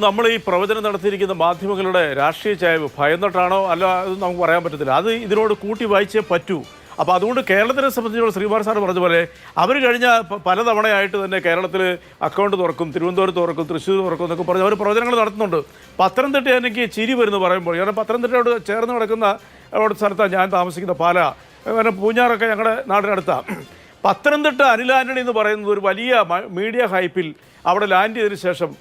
നമ്മൾ ഈ പ്രവചനം നടത്തിയിരിക്കുന്ന മാധ്യമങ്ങളുടെ രാഷ്ട്രീയ ചായ്വ് ഭയന്നിട്ടാണോ അല്ല അത് നമുക്ക് പറയാൻ പറ്റത്തില്ല. അത് ഇതിനോട് കൂട്ടി വായിച്ചേ പറ്റൂ. അപ്പോൾ അതുകൊണ്ട് കേരളത്തിനെ സംബന്ധിച്ചുള്ള ശ്രീകുമാർ സാർ പറഞ്ഞ പോലെ അവർ കഴിഞ്ഞ പലതവണയായിട്ട് തന്നെ കേരളത്തിൽ അക്കൗണ്ട് തുറക്കും, തിരുവനന്തപുരത്ത് തുറക്കും, തൃശ്ശൂർ തുറക്കും എന്നൊക്കെ പറഞ്ഞ് അവർ പ്രവചനങ്ങൾ നടത്തുന്നുണ്ട്. പത്തനംതിട്ട എനിക്ക് ചിരി വരുന്നു പറയുമ്പോൾ, കാരണം പത്തനംതിട്ടയോട് ചേർന്ന് കിടക്കുന്ന അവിടെ സ്ഥലത്താണ് ഞാൻ താമസിക്കുന്ന പാല, കാരണം പൂഞ്ഞാറൊക്കെ ഞങ്ങളുടെ നാടിനടുത്താണ്. പത്തനംതിട്ട അനിൽ ആന്റണി എന്ന് പറയുന്നത് ഒരു വലിയ മീഡിയ ഹൈപ്പിൽ അവിടെ ലാൻഡ് ചെയ്തതിന് ശേഷം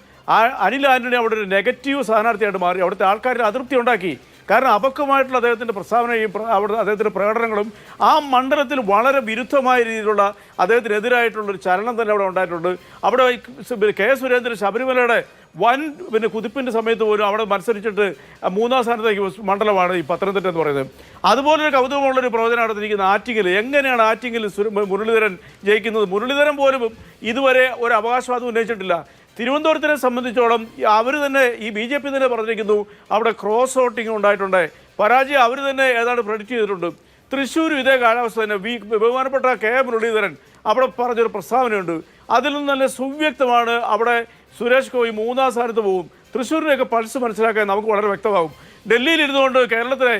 അനിൽ ആന്റണി അവിടെ ഒരു നെഗറ്റീവ് സ്ഥാനാർത്ഥിയായിട്ട് മാറി അവിടുത്തെ ആൾക്കാരുടെ അതൃപ്തി ഉണ്ടാക്കി. കാരണം അപക്വമായിട്ടുള്ള അദ്ദേഹത്തിൻ്റെ പ്രസ്താവനയും അവിടെ അദ്ദേഹത്തിൻ്റെ പ്രകടനങ്ങളും ആ മണ്ഡലത്തിൽ വളരെ വിരുദ്ധമായ രീതിയിലുള്ള അദ്ദേഹത്തിനെതിരായിട്ടുള്ളൊരു ചലനം തന്നെ അവിടെ ഉണ്ടായിട്ടുണ്ട്. അവിടെ കെ സുരേന്ദ്രൻ ശബരിമലയുടെ വൻ കുതിപ്പിൻ്റെ സമയത്ത് പോലും അവിടെ മത്സരിച്ചിട്ട് 3ാം സ്ഥാനത്തേക്ക് മണ്ഡലമാണ് ഈ പത്തനംതിട്ട എന്ന് പറയുന്നത്. അതുപോലൊരു കൗതുകമുള്ളൊരു പ്രവചനം നടത്തിയിരിക്കുന്ന ആറ്റിങ്ങൽ. എങ്ങനെയാണ് ആറ്റിങ്ങൽ മുരളീധരൻ ജയിക്കുന്നത്? മുരളീധരൻ പോലും ഇതുവരെ ഒരു അവകാശവാദം ഉന്നയിച്ചിട്ടില്ല. തിരുവനന്തപുരത്തിനെ സംബന്ധിച്ചോളം അവർ തന്നെ ഈ BJP തന്നെ പറഞ്ഞിരിക്കുന്നു അവിടെ ക്രോസ് വോട്ടിംഗ് ഉണ്ടായിട്ടുണ്ട്, പരാജയം അവർ തന്നെ ഏതാണ്ട് പ്രെഡിക്റ്റ് ചെയ്തിട്ടുണ്ട്. തൃശ്ശൂരും ഇതേ കാലാവസ്ഥ തന്നെ. ബഹുമാനപ്പെട്ട കെ മുരളീധരൻ അവിടെ പറഞ്ഞൊരു പ്രസ്താവനയുണ്ട്, അതിൽ നിന്ന് തന്നെ സുവ്യക്തമാണ് അവിടെ സുരേഷ് ഗോപി 3ാം സ്ഥാനത്ത് പോകും. തൃശ്ശൂരിനെയൊക്കെ പൾസ് മനസ്സിലാക്കാൻ നമുക്ക് വളരെ വ്യക്തമാകും. ഡൽഹിയിൽ ഇരുന്നുകൊണ്ട് കേരളത്തിലെ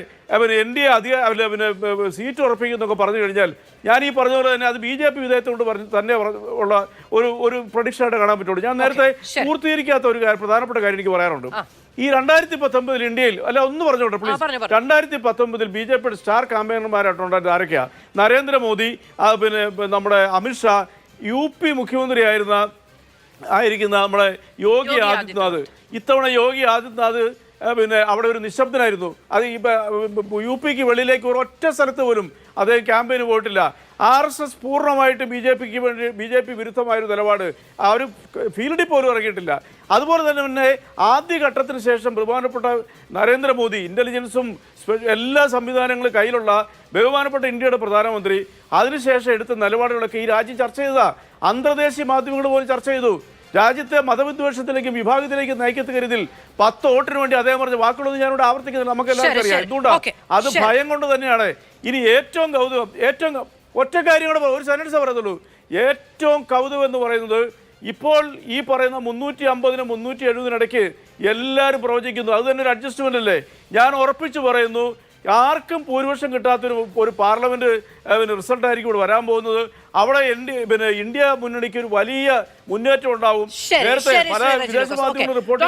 സീറ്റ് ഉറപ്പിക്കുന്നൊക്കെ പറഞ്ഞു കഴിഞ്ഞാൽ ഞാൻ ഈ പറഞ്ഞ പോലെ തന്നെ അത് BJP വിധേയത്തോട് തന്നെ ഉള്ള ഒരു പ്രൊഡിക്ഷനായിട്ട് കാണാൻ പറ്റുള്ളൂ. ഞാൻ നേരത്തെ പൂർത്തീകരിക്കാത്ത ഒരു പ്രധാനപ്പെട്ട കാര്യം എനിക്ക് പറയാറുണ്ട്. ഈ 2019 ഇന്ത്യയിൽ ഒന്ന് പറഞ്ഞോട്ടെ പ്ലീസ്. 2019 BJPയുടെ സ്റ്റാർ ക്യാമ്പയിനർമാരായിട്ടുണ്ടായിരുന്നത് ആരൊക്കെയാണ്? നരേന്ദ്രമോദി, നമ്മുടെ അമിത്ഷാ, UP മുഖ്യമന്ത്രി ആയിരിക്കുന്ന നമ്മുടെ യോഗി ആദിത്യനാഥ്. ഇത്തവണ യോഗി ആദിത്യനാഥ് അവിടെ ഒരു നിശബ്ദനായിരുന്നു. അത് UPക്ക് വെളിയിലേക്ക് ഒരൊറ്റ സ്ഥലത്ത് പോലും അദ്ദേഹം ക്യാമ്പയിന് പോയിട്ടില്ല. RSS പൂർണ്ണമായിട്ട് BJP വിരുദ്ധമായൊരു നിലപാട് ആ ഒരു ഫീൽഡിൽ പോലും ഇറങ്ങിയിട്ടില്ല. അതുപോലെ തന്നെ ആദ്യഘട്ടത്തിന് ശേഷം ബഹുമാനപ്പെട്ട നരേന്ദ്രമോദി ഇൻ്റലിജൻസും എല്ലാ സംവിധാനങ്ങളും കയ്യിലുള്ള ബഹുമാനപ്പെട്ട ഇന്ത്യയുടെ പ്രധാനമന്ത്രി അതിനുശേഷം എടുത്ത നിലപാടുകളൊക്കെ ഈ രാജ്യം ചർച്ച ചെയ്തതാണ്. അന്തർദേശീയ മാധ്യമങ്ങൾ പോലും ചർച്ച ചെയ്തു. രാജ്യത്തെ മതവിദ്വേഷത്തിലേക്കും വിഭാഗത്തിലേക്കും നയിക്കത്തക്കരിതിൽ 10 വോട്ടിന് വേണ്ടി അദ്ദേഹം പറഞ്ഞ വാക്കുകളൊന്നും ഞാനിവിടെ ആവർത്തിക്കുന്നത് നമുക്ക് എല്ലാവർക്കും അറിയാം. എന്തുകൊണ്ടാണ്? അത് ഭയം കൊണ്ട് തന്നെയാണ്. ഇനി ഏറ്റവും കൗതുകം ഒറ്റ കാര്യം കൂടെ ഒരു സെന്റൻസ് പറയത്തുള്ളൂ. ഏറ്റവും കൗതുകം എന്ന് പറയുന്നത് ഇപ്പോൾ ഈ പറയുന്ന 350-നും 370-ഇടയ്ക്ക് എല്ലാവരും പ്രവചിക്കുന്നു. അത് തന്നെ ഒരു അഡ്ജസ്റ്റ്മെന്റ് അല്ലേ? ഞാൻ ഉറപ്പിച്ചു പറയുന്നു, ആർക്കും ഭൂരിപക്ഷം കിട്ടാത്തൊരു പാർലമെന്റ് റിസൾട്ടായിരിക്കും ഇവിടെ വരാൻ പോകുന്നത്. അവിടെ ഇന്ത്യ മുന്നണിക്ക് ഒരു വലിയ മുന്നേറ്റം ഉണ്ടാവും. നേരത്തെ പല വിദേശ മാധ്യമങ്ങൾ റിപ്പോർട്ട്